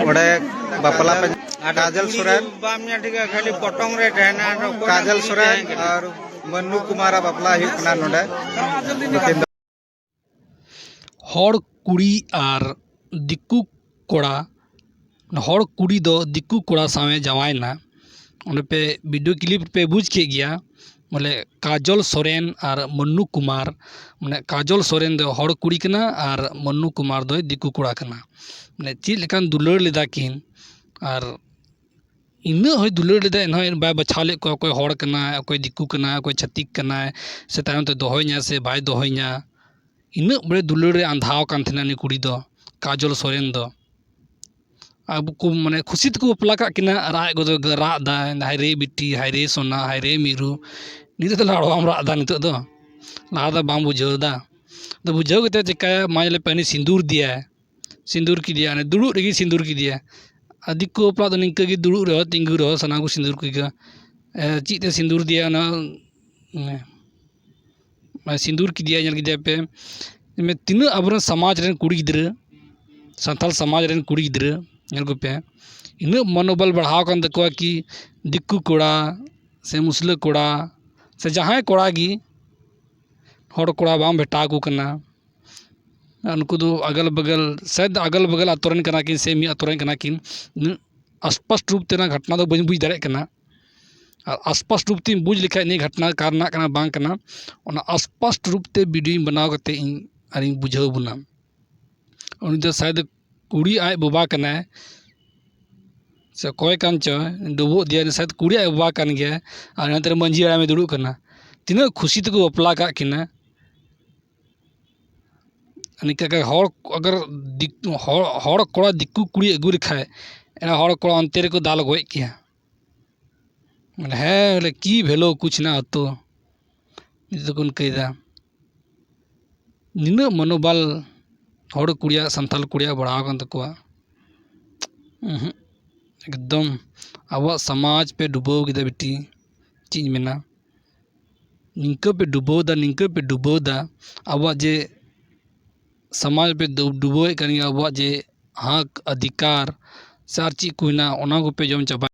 ओडे बापला काजल सोरेन खाली पटंग रे ठहना काजल सोरेन और मन्नू कुमार बापला हिकना नोडे हर कुड़ी और दिक्कू कोड़ा हर कुड़ी दो दिक्कू कोड़ा सावे जवायना उन्हें पे वीडियो क्लिप पे बुझ के गया बोले काजल सोरेन और मन्नू कुमार माने काजल सोरेन दो हर कुड़ी कना और मन्नू कुमार दो दिक्कू कोड़ा कना माने चीज लेकान दुलड़ लेदा किन और इन होय दुलड़ लेदा इन बाय बछा ले को कोई हड़ कना कोई दिक्कू कना कोई छत्तीक कना से तायम ते दोहयना से बाय दोहयना इन बड़े दुलड़ रे आंधाव कान थेना नि कुड़ी दो काजल सोरेन दो अब को माने खुशी को उपला का किना राय गो राग दा हाय रे बिट्टी हाय रे सोना हाय रे मीरू नित तो लाड़वाम राग दा नित दो लहा दा बाम बुझाव दा तो बुझाव कते चिकाया माजले पानी सिंदूर दिया सिंदूर की दिया ने दुड़ू रेगी सिंदूर की दिया अधिक को उपला तो निंका की दुड़ू रहो तिंगू रहो सना को सिंदूर की गा चीते सिंदूर दिया ना सिंदूर की दिया जल की दिया पे में तीन अब समाज रेन कुड़ी गिद्रा संथाल समाज रेन कुड़ी गिद्रा ñel ko pe ina मनोबल बढ़ाव kan तकवा कि दिक्कू कोड़ा से मुसला कोड़ा से जहाँ कोड़ा गी हर कोड़ा बाम भेटा को कना उनको दो अगल बगल शायद अगल बगल आतोरन कना किन से मी आतोरन कना किन स्पष्ट रूप तेना घटना दो बन बुझ दाड़े कना और स्पष्ट रूप ते बुझ लिखा नहीं घटना कारना कना बांग कना और स्पष्ट रूप ते वीडियो बनाव कते इन अरिंग बुझाव बुना उन दो शायद कुड़ी आय बाबा कना से कोई कान चो डुबो दिया शायद कुड़ी आय बाबा कान गया और नंतर मंजी आड़ा में दुड़ू कना तीना खुशी तको बपला का किना निका का हर अगर हर कोड़ा दिक्कू कुड़ी अगू लिखाए एना हर कोड़ा अंते रे को दाल गोय किया माने है बोले की भेलो कुछ ना तो नितो कोन कइदा निना मनोबल हर कुड़िया संथाल कुड़िया बढ़ाव कान तकवा एकदम अब समाज पे डुबो गिदा बिटी चीज मेना निंका पे डुबो दा अब जे समाज पे डुबो कनिया अब जे हक अधिकार सार ची कुना ओना को पे जम चाबा